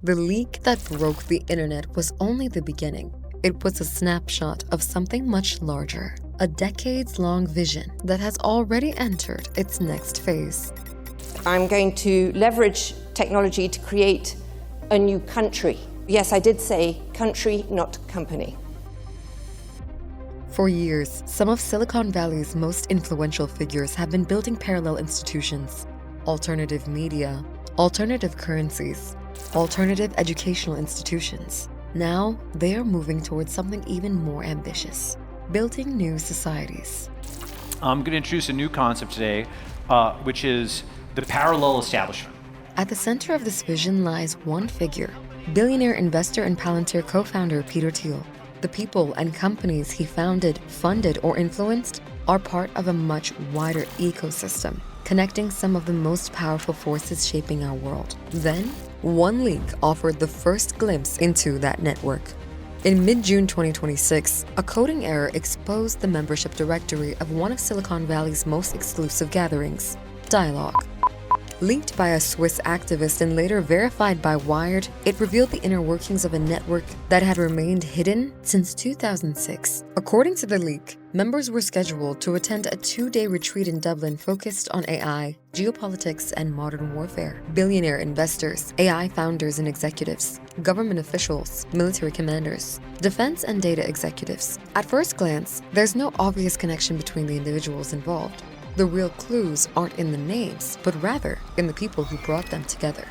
The leak that broke the internet was only the beginning. It was a snapshot of something much larger, a decades-long vision that has already entered its next phase. I'm going to leverage technology to create a new country. Yes, I did say country, not company. For years, some of Silicon Valley's most influential figures have been building parallel institutions, alternative media, alternative currencies, alternative educational institutions. Now, they are moving towards something even more ambitious, building new societies. I'm going to introduce a new concept today, which is the parallel establishment. At the center of this vision lies one figure, billionaire investor and Palantir co-founder Peter Thiel. The people and companies he founded, funded, or influenced are part of a much wider ecosystem, connecting some of the most powerful forces shaping our world. Then, one leak offered the first glimpse into that network. In mid-June 2026, a coding error exposed the membership directory of one of Silicon Valley's most exclusive gatherings, Dialogue. Leaked by a Swiss activist and later verified by Wired, it revealed the inner workings of a network that had remained hidden since 2006. According to the leak, members were scheduled to attend a 2-day retreat in Dublin focused on AI, geopolitics, and modern warfare. Billionaire investors, AI founders and executives, government officials, military commanders, defense and data executives. At first glance, there's no obvious connection between the individuals involved. The real clues aren't in the names, but rather in the people who brought them together.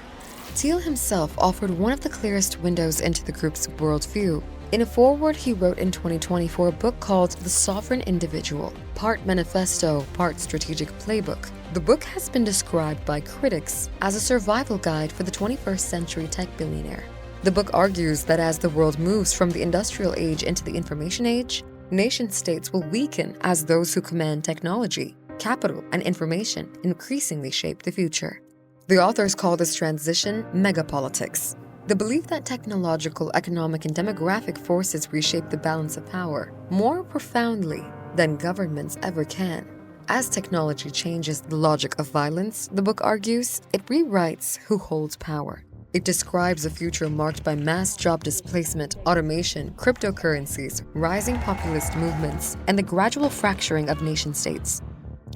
Thiel himself offered one of the clearest windows into the group's worldview. In a foreword he wrote in 2020 for a book called The Sovereign Individual, part manifesto, part strategic playbook. The book has been described by critics as a survival guide for the 21st century tech billionaire. The book argues that as the world moves from the industrial age into the information age, nation-states will weaken as those who command technology, capital, and information increasingly shape the future. The authors call this transition megapolitics, the belief that technological, economic, and demographic forces reshape the balance of power more profoundly than governments ever can. As technology changes the logic of violence, the book argues, it rewrites who holds power. It describes a future marked by mass job displacement, automation, cryptocurrencies, rising populist movements, and the gradual fracturing of nation-states.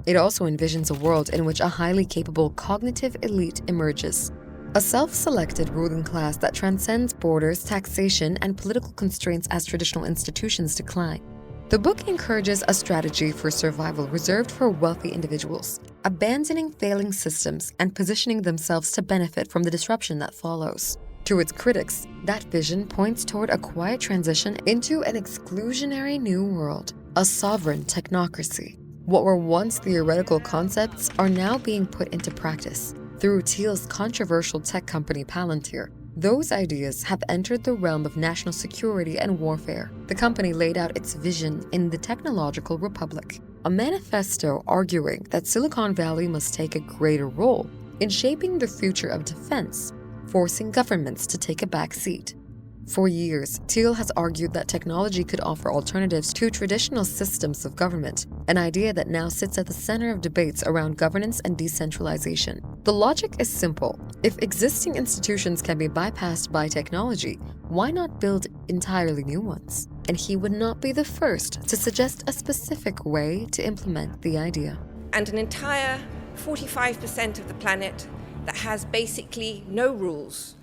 It also envisions a world in which a highly capable cognitive elite emerges, a self-selected ruling class that transcends borders, taxation, and political constraints as traditional institutions decline. The book encourages a strategy for survival reserved for wealthy individuals, abandoning failing systems and positioning themselves to benefit from the disruption that follows. To its critics, that vision points toward a quiet transition into an exclusionary new world, a sovereign technocracy. What were once theoretical concepts are now being put into practice through Thiel's controversial tech company Palantir. Those ideas have entered the realm of national security and warfare. The company laid out its vision in the Technological Republic, a manifesto arguing that Silicon Valley must take a greater role in shaping the future of defense, forcing governments to take a back seat. For years, Thiel has argued that technology could offer alternatives to traditional systems of government, an idea that now sits at the center of debates around governance and decentralization. The logic is simple. If existing institutions can be bypassed by technology, why not build entirely new ones? And he would not be the first to suggest a specific way to implement the idea. And an entire 45% of the planet that has basically no rules.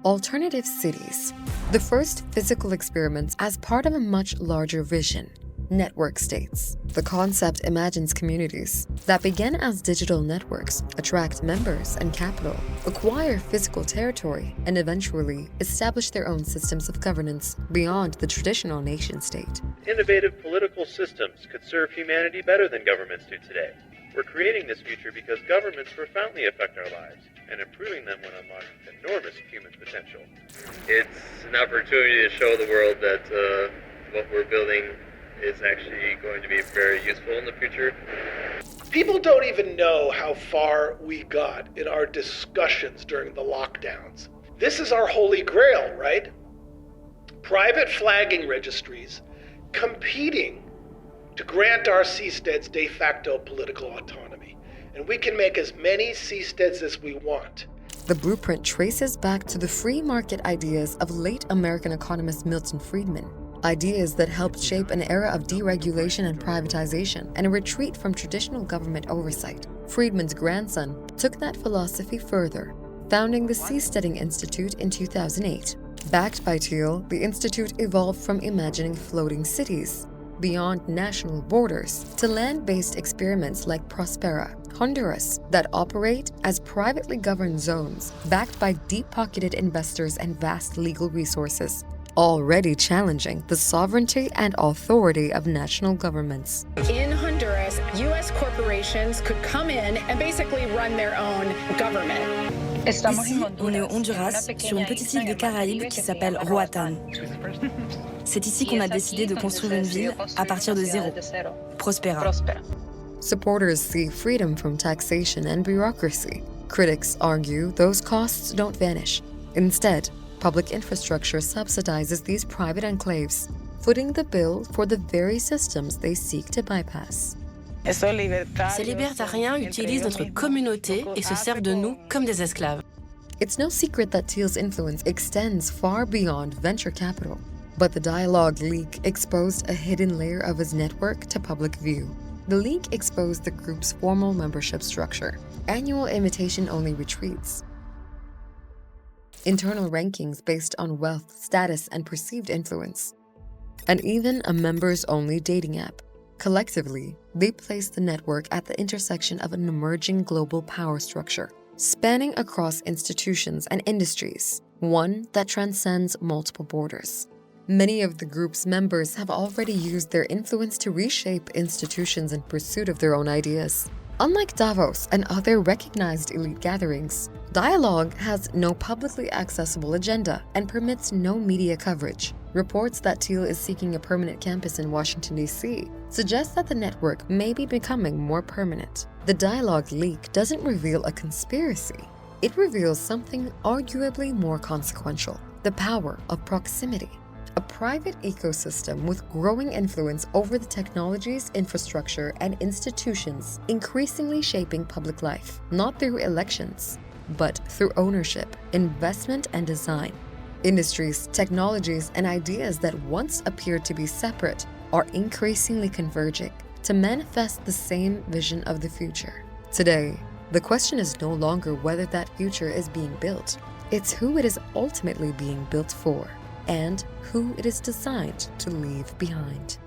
Alternative cities, the first physical experiments as part of a much larger vision. Network states. The concept imagines communities that begin as digital networks, attract members and capital, acquire physical territory, and eventually establish their own systems of governance beyond the traditional nation-state. Innovative political systems could serve humanity better than governments do today. We're creating this future because governments profoundly affect our lives, and improving them would unlock enormous human potential. It's an opportunity to show the world that what we're building is actually going to be very useful in the future. People don't even know how far we got in our discussions during the lockdowns. This is our holy grail, right? Private flagging registries competing to grant our seasteads de facto political autonomy. And we can make as many seasteads as we want. The blueprint traces back to the free market ideas of late American economist Milton Friedman, ideas that helped shape an era of deregulation and privatization and a retreat from traditional government oversight. Friedman's grandson took that philosophy further, founding the Seasteading Institute in 2008. Backed by Thiel, the institute evolved from imagining floating cities beyond national borders to land-based experiments like Prospera, Honduras, that operate as privately governed zones backed by deep-pocketed investors and vast legal resources, already challenging the sovereignty and authority of national governments. In Honduras, U.S. corporations could come in and basically run their own government. Ici, on est au Honduras, sur une petite île des Caraïbes qui s'appelle Roatan. C'est ici qu'on a décidé de construire une ville à partir de zéro, Prospera. Supporters see freedom from taxation and bureaucracy. Critics argue those costs don't vanish. Instead, public infrastructure subsidizes these private enclaves, footing the bill for the very systems they seek to bypass. Ces libertariens utilisent notre communauté et se servent de nous comme des esclaves. It's no secret that Thiel's influence extends far beyond venture capital, but the dialogue leak exposed a hidden layer of his network to public view. The leak exposed the group's formal membership structure, annual invitation-only retreats, internal rankings based on wealth, status, and perceived influence, and even a members-only dating app. Collectively, they place the network at the intersection of an emerging global power structure, spanning across institutions and industries, one that transcends multiple borders. Many of the group's members have already used their influence to reshape institutions in pursuit of their own ideas. Unlike Davos and other recognized elite gatherings, Dialogue has no publicly accessible agenda and permits no media coverage. Reports that Thiel is seeking a permanent campus in Washington, D.C. suggest that the network may be becoming more permanent. The Dialogue leak doesn't reveal a conspiracy. It reveals something arguably more consequential: the power of proximity. A private ecosystem with growing influence over the technologies, infrastructure, and institutions increasingly shaping public life, not through elections, but through ownership, investment, and design. Industries, technologies, and ideas that once appeared to be separate are increasingly converging to manifest the same vision of the future. Today, the question is no longer whether that future is being built. It's who it is ultimately being built for, and who it is designed to leave behind.